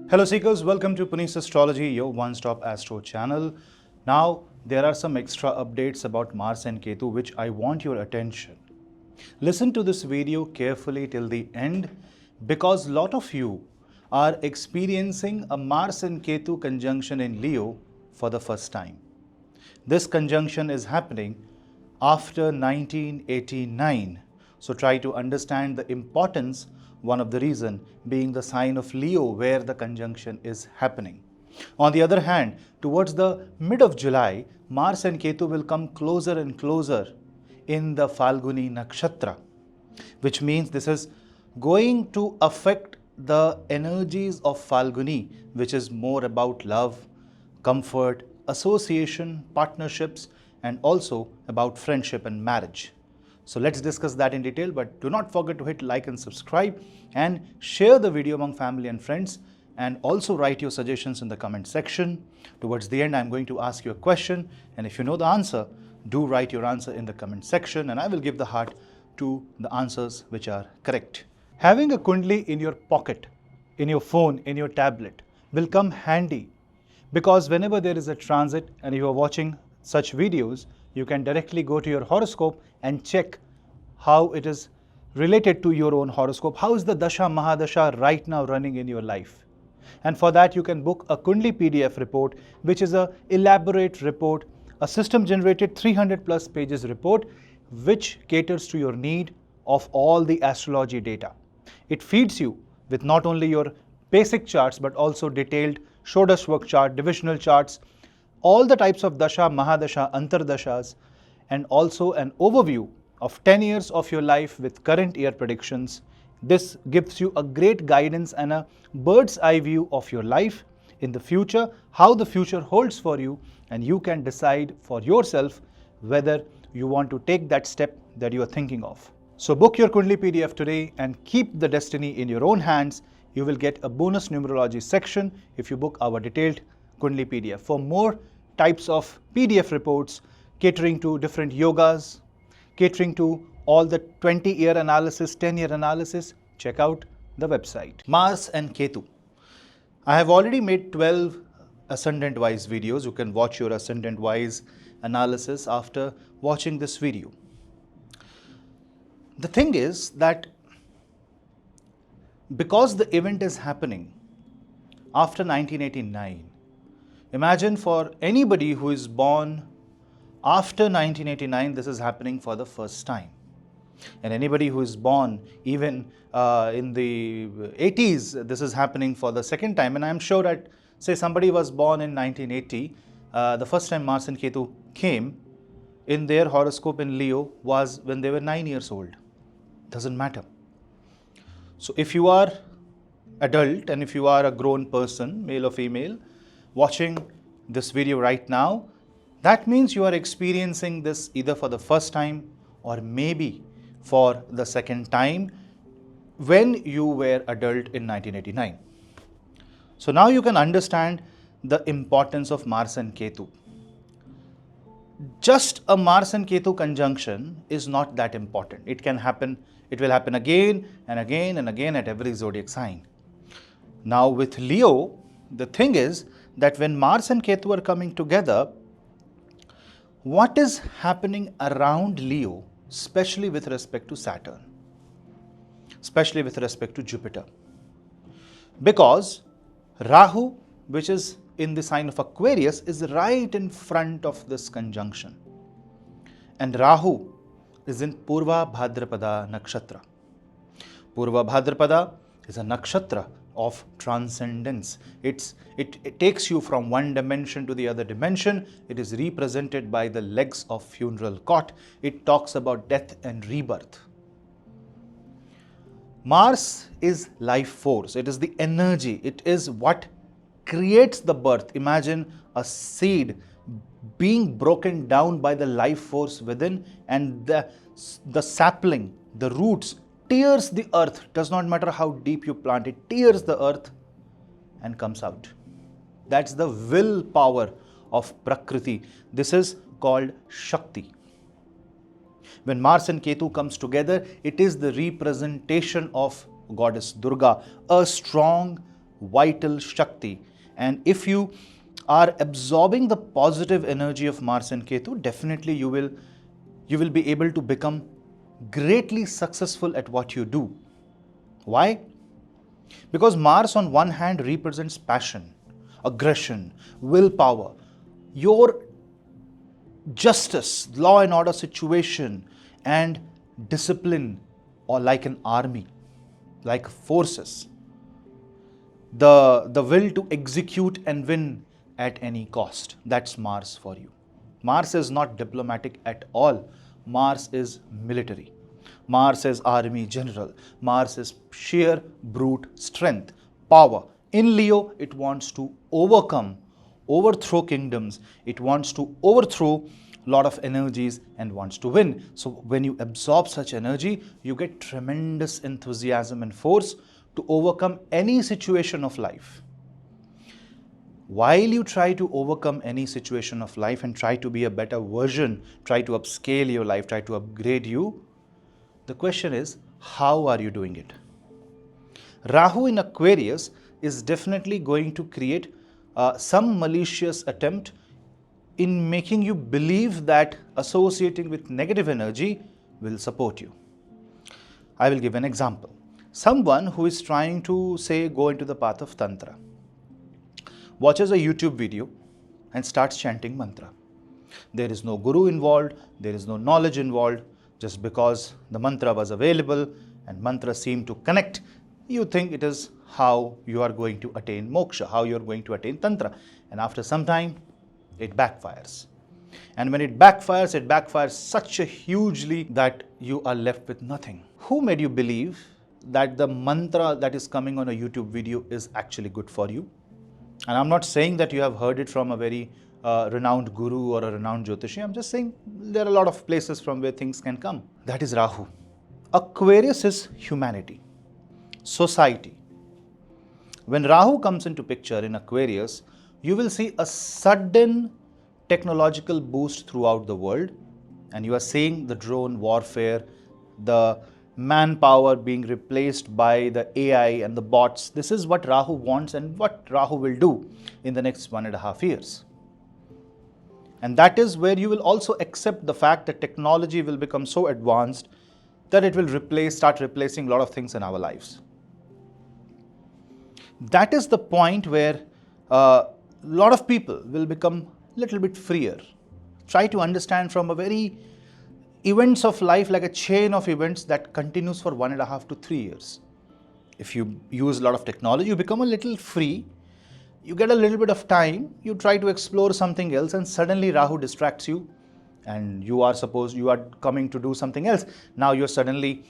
Hello Seekers, welcome to Punneits Astrology, your one-stop Astro channel. Now, there are some extra updates about Mars and Ketu which I want your attention. Listen to this video carefully till the end because a lot of you are experiencing a Mars and Ketu conjunction in Leo for the first time. This conjunction is happening after 1989. So try to understand the importance, one of the reason being the sign of Leo where the conjunction is happening. On the other hand, towards the mid of July, Mars and Ketu will come closer and closer in the Falguni Nakshatra, which means this is going to affect the energies of Falguni, which is more about love, comfort, association, partnerships, and also about friendship and marriage. So let's discuss that in detail, but do not forget to hit like and subscribe and share the video among family and friends, and also write your suggestions in the comment section. Towards the end, I'm going to ask you a question, and if you know the answer, do write your answer in the comment section and I will give the heart to the answers which are correct. Having a Kundali in your pocket, in your phone, in your tablet will come handy because whenever there is a transit and you are watching such videos, you can directly go to your horoscope and check how it is related to your own horoscope. How is the Dasha Mahadasha right now running in your life? And for that, you can book a Kundali PDF report, which is an elaborate report, a system generated 300 plus pages report, which caters to your need of all the astrology data. It feeds you with not only your basic charts, but also detailed Shodash work chart, divisional charts, all the types of Dasha, Mahadasha, Antardashas, and also an overview of 10 years of your life with current year predictions. This gives you a great guidance and a bird's eye view of your life in the future, how the future holds for you, and you can decide for yourself whether you want to take that step that you are thinking of. So book your Kundali PDF today and keep the destiny in your own hands. You will get a bonus numerology section if you book our detailed Kundali PDF. For more types of PDF reports catering to different yogas, catering to all the 20-year analysis, 10-year analysis, check out the website. Mars and Ketu. I have already made 12 ascendant-wise videos. You can watch your ascendant-wise analysis after watching this video. The thing is that because the event is happening after 1989, imagine for anybody who is born after 1989, this is happening for the first time. And anybody who is born even in the 80s, this is happening for the second time. And I'm sure that, say somebody was born in 1980, the first time Mars and Ketu came in their horoscope in Leo was when they were 9 years old. Doesn't matter. So if you are adult and if you are a grown person, male or female, watching this video right now, that means you are experiencing this either for the first time or maybe for the second time when you were adult in 1989. So now you can understand the importance of Mars and Ketu. Just a Mars and Ketu conjunction is not that important. It can happen, it will happen again and again and again at every zodiac sign. Now with Leo, the thing is that when Mars and Ketu are coming together, what is happening around Leo, especially with respect to Saturn, especially with respect to Jupiter? Because Rahu, which is in the sign of Aquarius, is right in front of this conjunction. And Rahu is in Purva Bhadrapada Nakshatra. Purva Bhadrapada is a nakshatra of transcendence. It takes you from one dimension to the other dimension. It is represented by the legs of funeral cot. It talks about death and rebirth. Mars is life force. It is the energy. It is what creates the birth. Imagine a seed being broken down by the life force within, and the sapling, the roots, tears the earth. Does not matter how deep you plant it, tears the earth and comes out. That's the willpower of Prakriti. This is called Shakti. When Mars and Ketu comes together, it is the representation of goddess Durga, a strong vital Shakti. And if you are absorbing the positive energy of Mars and Ketu, definitely you will be able to become greatly successful at what you do. Why? Because Mars on one hand represents passion, aggression, willpower, your justice, law and order situation, and discipline, or like an army, like forces. The will to execute and win at any cost. That's Mars for you. Mars is not diplomatic at all. Mars is military. Mars is army general. Mars is sheer brute strength, power. In Leo, it wants to overthrow kingdoms. It wants to overthrow a lot of energies and wants to win. So when you absorb such energy, you get tremendous enthusiasm and force to overcome any situation of life. While you try to overcome any situation of life and try to be a better version, try to upscale your life, try to upgrade you, the question is, how are you doing it? Rahu in Aquarius is definitely going to create some malicious attempt in making you believe that associating with negative energy will support you. I will give an example. Someone who is trying to, say, go into the path of Tantra, watches a YouTube video and starts chanting mantra. There is no guru involved, there is no knowledge involved. Just because the mantra was available and mantra seemed to connect, you think it is how you are going to attain moksha, how you are going to attain Tantra. And after some time, it backfires. And when it backfires such a hugely that you are left with nothing. Who made you believe that the mantra that is coming on a YouTube video is actually good for you? And I'm not saying that you have heard it from a very renowned guru or a renowned Jyotish. I'm just saying there are a lot of places from where things can come. That is Rahu. Aquarius is humanity, society. When Rahu comes into picture in Aquarius, you will see a sudden technological boost throughout the world, and you are seeing the drone warfare, the manpower being replaced by the AI and the bots. This is what Rahu wants and what Rahu will do in the next 1.5 years. And that is where you will also accept the fact that technology will become so advanced that it will start replacing a lot of things in our lives. That is the point where a lot of people will become a little bit freer. Try to understand from a very events of life, like a chain of events that continues for 1.5 to 3 years. If you use a lot of technology, you become a little free. You get a little bit of time, you try to explore something else, and suddenly Rahu distracts you and you are coming to do something else. Now you're suddenly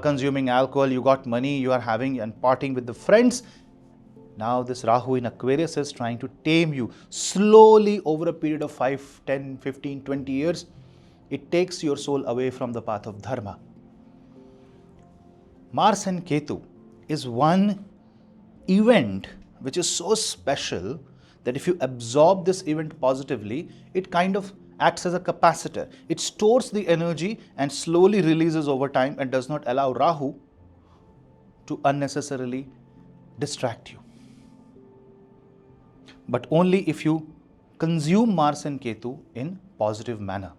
consuming alcohol, you got money, you are having and partying with the friends. Now this Rahu in Aquarius is trying to tame you slowly over a period of 5, 10, 15, 20 years. It takes your soul away from the path of Dharma. Mars and Ketu is one event which is so special that if you absorb this event positively, it kind of acts as a capacitor. It stores the energy and slowly releases over time and does not allow Rahu to unnecessarily distract you. But only if you consume Mars and Ketu in positive manner.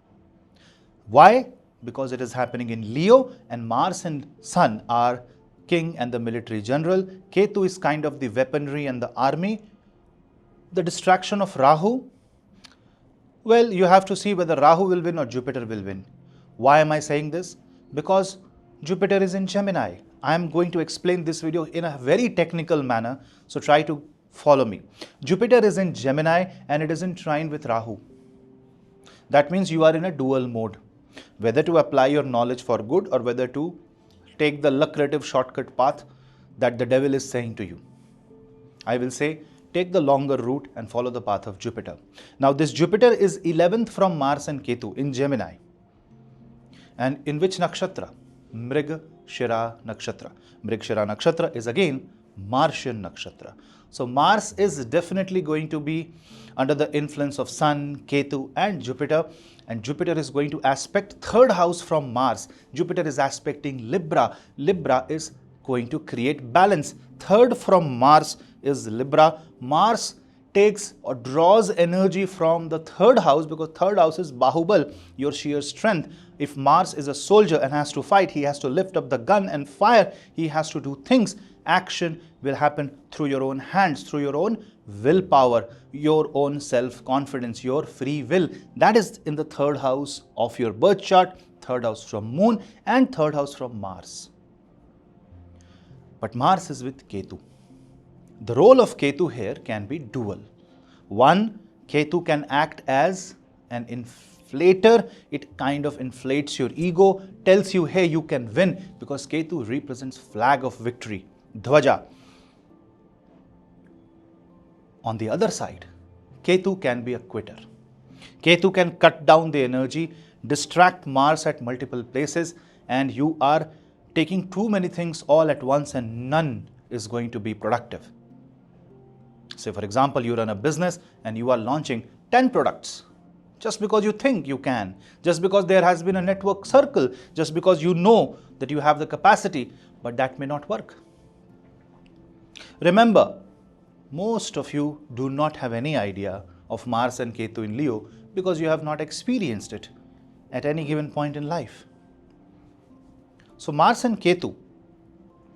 Why? Because it is happening in Leo, and Mars and Sun are king and the military general. Ketu is kind of the weaponry and the army. The distraction of Rahu, well, you have to see whether Rahu will win or Jupiter will win. Why am I saying this? Because Jupiter is in Gemini. I am going to explain this video in a very technical manner, so try to follow me. Jupiter is in Gemini and it is in trine with Rahu. That means you are in a dual mode, whether to apply your knowledge for good or whether to take the lucrative shortcut path that the devil is saying to you. I will say, take the longer route and follow the path of Jupiter. Now this Jupiter is 11th from Mars and Ketu in Gemini. And in which nakshatra? Mrigashira nakshatra. Mrigashira nakshatra is again Martian nakshatra. So Mars is definitely going to be under the influence of Sun, Ketu and Jupiter. And Jupiter is going to aspect third house from Mars. Jupiter is aspecting Libra. Libra is going to create balance. Third from Mars is Libra. Mars takes or draws energy from the third house, because third house is Bahubal, your sheer strength. If Mars is a soldier and has to fight, he has to lift up the gun and fire. He has to do things. Action will happen through your own hands, through your own willpower, your own self-confidence, your free will. That is in the third house of your birth chart, third house from Moon and third house from Mars. But Mars is with Ketu. The role of Ketu here can be dual. One, Ketu can act as an inflator. It kind of inflates your ego, tells you, hey, you can win, because Ketu represents flag of victory, Dhwaja. On the other side, Ketu can be a quitter. Ketu can cut down the energy, distract Mars at multiple places, and you are taking too many things all at once and none is going to be productive. Say, for example, you run a business and you are launching 10 products just because you think you can, just because there has been a network circle, just because you know that you have the capacity, but that may not work. Remember, most of you do not have any idea of Mars and Ketu in Leo because you have not experienced it at any given point in life. So Mars and Ketu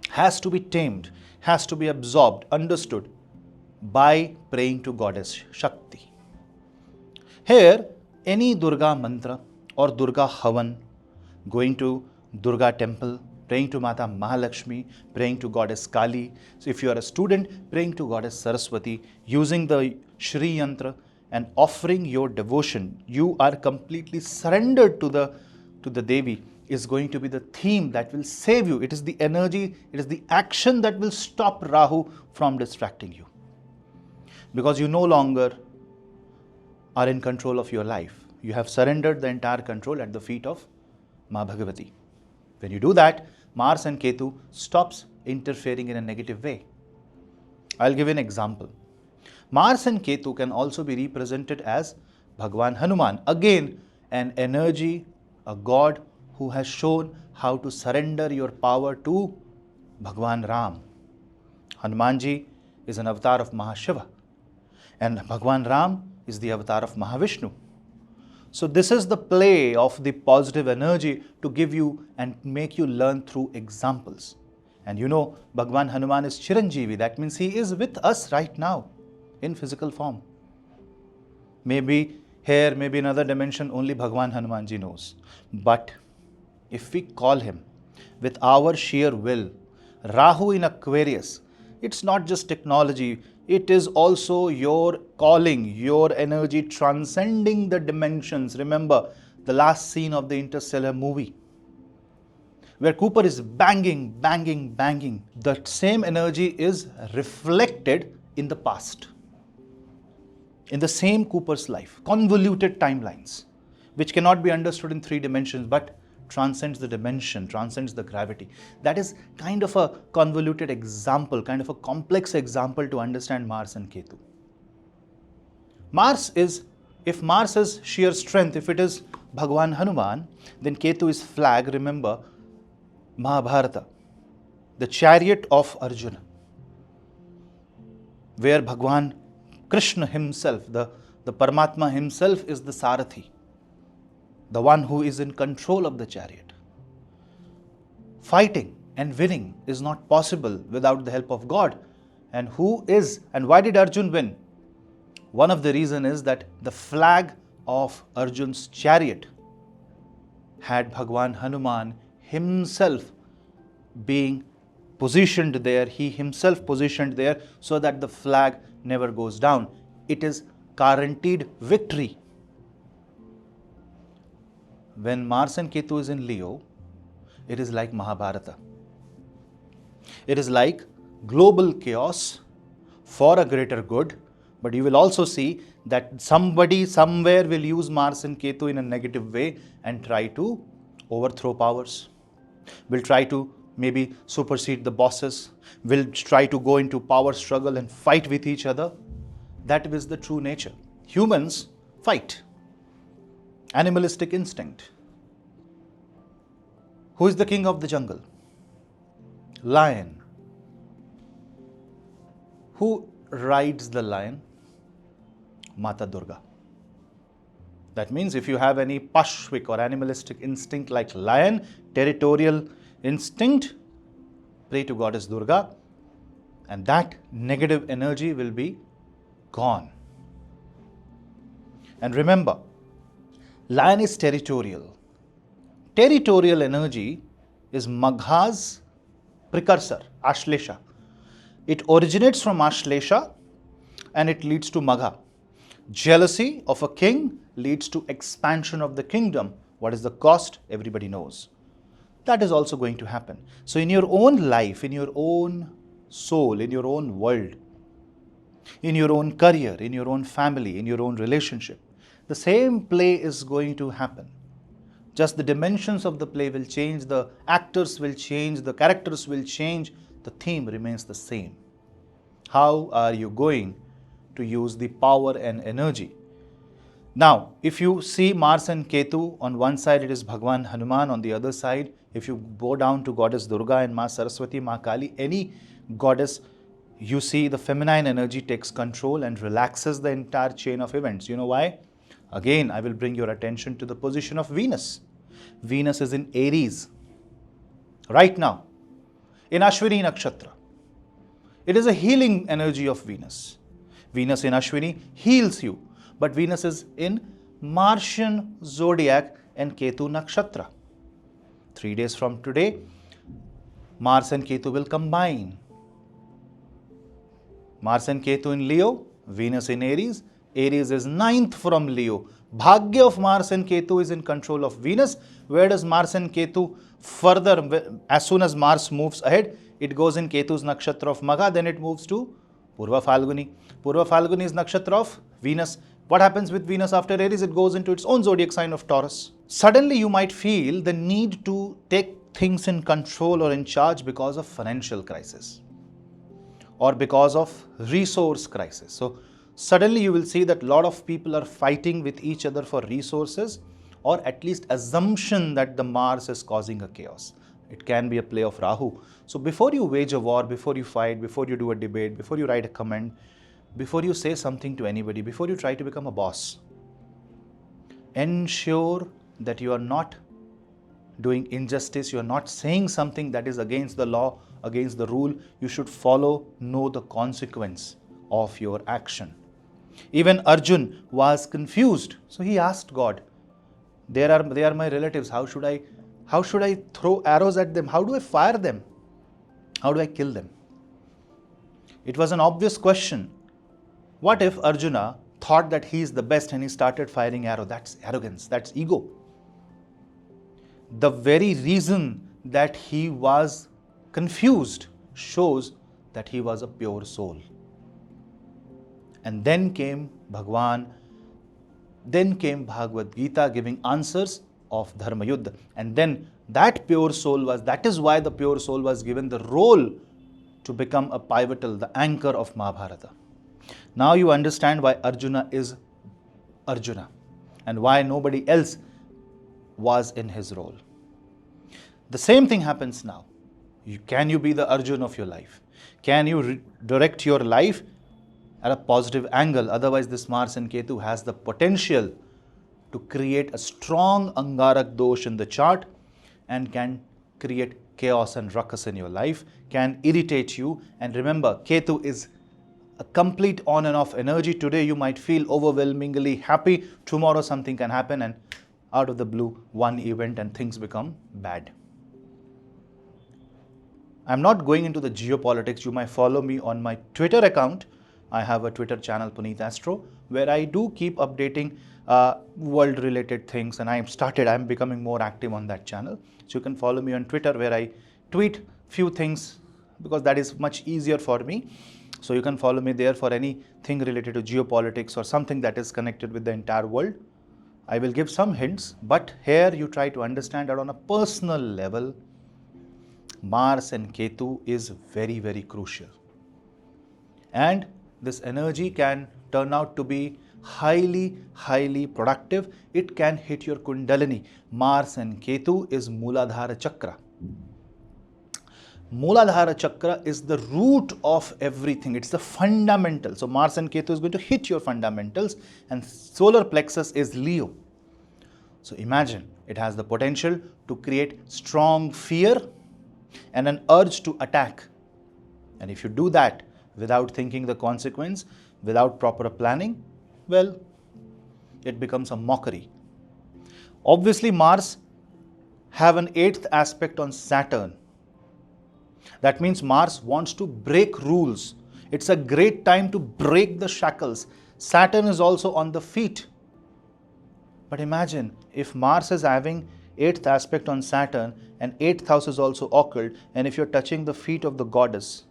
has to be tamed, has to be absorbed, understood by praying to Goddess Shakti. Here, any Durga mantra or Durga Havan, going to Durga temple, praying to Mata MahaLaxmi, praying to Goddess Kali. So if you are a student, praying to Goddess Saraswati, using the Shri Yantra and offering your devotion, you are completely surrendered to the Devi, is going to be the theme that will save you. It is the energy, it is the action that will stop Rahu from distracting you. Because you no longer are in control of your life. You have surrendered the entire control at the feet of Ma Bhagavati. When you do that, Mars and Ketu stops interfering in a negative way. I'll give you an example. Mars and Ketu can also be represented as Bhagwan Hanuman. Again, an energy, a god who has shown how to surrender your power to Bhagwan Ram. Hanumanji is an avatar of Mahashiva. And Bhagwan Ram is the avatar of Mahavishnu. So this is the play of the positive energy to give you and make you learn through examples. And you know, Bhagwan Hanuman is Chiranjeevi. That means he is with us right now in physical form. Maybe here, maybe in another dimension, only Bhagwan Hanumanji knows. But if we call him with our sheer will, Rahu in Aquarius, it's not just technology. It is also your calling, your energy transcending the dimensions. Remember the last scene of the Interstellar movie where Cooper is banging, banging, banging. The same energy is reflected in the past, in the same Cooper's life. Convoluted timelines, which cannot be understood in 3 dimensions, but transcends the dimension, transcends the gravity. That is kind of a convoluted example, kind of a complex example to understand Mars and Ketu. Mars is, if Mars is sheer strength, if it is Bhagwan Hanuman, then Ketu is flag. Remember Mahabharata, the chariot of Arjuna, where Bhagwan Krishna himself, the Paramatma himself is the Sarathi, the one who is in control of the chariot. Fighting and winning is not possible without the help of God. And who is, and why did Arjun win? One of the reasons is that the flag of Arjun's chariot had Bhagwan Hanuman himself being positioned there, he himself positioned there, so that the flag never goes down. It is guaranteed victory. When Mars and Ketu is in Leo, it is like Mahabharata. It is like global chaos for a greater good, but you will also see that somebody somewhere will use Mars and Ketu in a negative way and try to overthrow powers, will try to maybe supersede the bosses, will try to go into power struggle and fight with each other. That is the true nature. Humans fight. Animalistic instinct. Who is the king of the jungle? Lion. Who rides the lion? Mata Durga. That means if you have any pashvik or animalistic instinct like lion, territorial instinct, pray to Goddess Durga, and that negative energy will be gone. And remember, lion is territorial. Territorial energy is Magha's precursor, Ashlesha. It originates from Ashlesha and it leads to Magha. Jealousy of a king leads to expansion of the kingdom. What is the cost? Everybody knows. That is also going to happen. So in your own life, in your own soul, in your own world, in your own career, in your own family, in your own relationship, the same play is going to happen. Just the dimensions of the play will change, the actors will change, the characters will change, the theme remains the same. How are you going to use the power and energy? Now, if you see Mars and Ketu, on one side it is Bhagwan Hanuman, on the other side, if you go down to Goddess Durga and Ma Saraswati, Ma Kali, any goddess, you see the feminine energy takes control and relaxes the entire chain of events. You know why? Again, I will bring your attention to the position of Venus. Venus is in Aries right now, in Ashwini Nakshatra. It is a healing energy of Venus. Venus in Ashwini heals you, but Venus is in Martian zodiac and Ketu Nakshatra. 3 days from today, Mars and Ketu will combine. Mars and Ketu in Leo, Venus in Aries. Aries is 9th from Leo. Bhagya of Mars and Ketu is in control of Venus. Where does Mars and Ketu further, as soon as Mars moves ahead, it goes in Ketu's nakshatra of Magha, then it moves to Purva Phalguni. Purva Phalguni is nakshatra of Venus. What happens with Venus after Aries? It goes into its own zodiac sign of Taurus. Suddenly you might feel the need to take things in control or in charge because of financial crisis or because of resource crisis. So suddenly you will see that a lot of people are fighting with each other for resources, or at least assumption that the Mars is causing a chaos. It can be a play of Rahu. So before you wage a war, before you fight, before you do a debate, before you write a comment, before you say something to anybody, before you try to become a boss, ensure that you are not doing injustice, you are not saying something that is against the law, against the rule. You should follow, know the consequence of your action. Even Arjun was confused. So he asked God, they are my relatives. How should I throw arrows at them? How do I fire them? How do I kill them? It was an obvious question. What if Arjuna thought that he is the best and he started firing arrows? That's arrogance, that's ego. The very reason that he was confused shows that he was a pure soul. And then came Bhagwan, then came Bhagavad Gita giving answers of Dharma Yuddha. And then that pure soul that is why the pure soul was given the role to become a pivotal, the anchor of Mahabharata. Now you understand why Arjuna is Arjuna and why nobody else was in his role. The same thing happens now. Can you be the Arjuna of your life? Can you direct your life at a positive angle? Otherwise, this Mars and Ketu has the potential to create a strong Angarak dosh in the chart and can create chaos and ruckus in your life, can irritate you. And remember, Ketu is a complete on and off energy. Today you might feel overwhelmingly happy. Tomorrow something can happen and out of the blue, one event and things become bad. I'm not going into the geopolitics. You might follow me on my Twitter account. I have a Twitter channel, Puneet Astro, where I do keep updating world-related things, and I'm becoming more active on that channel. So you can follow me on Twitter, where I tweet few things because that is much easier for me. So you can follow me there for anything related to geopolitics or something that is connected with the entire world. I will give some hints, but here you try to understand that on a personal level, Mars and Ketu is very, very crucial. And this energy can turn out to be highly, highly productive. It can hit your Kundalini. Mars and Ketu is Mooladhara Chakra. Mooladhara chakra is the root of everything. It's the fundamental. So Mars and Ketu is going to hit your fundamentals, and solar plexus is Leo. So imagine it has the potential to create strong fear and an urge to attack. And if you do that without thinking the consequence, without proper planning, well, it becomes a mockery. Obviously, Mars have an 8th aspect on Saturn. That means Mars wants to break rules. It's a great time to break the shackles. Saturn is also on the feet. But imagine if Mars is having 8th aspect on Saturn and 8th house is also occult, and if you're touching the feet of the goddess,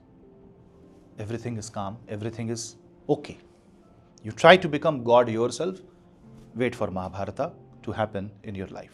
everything is calm, everything is okay. You try to become God yourself, wait for Mahabharata to happen in your life.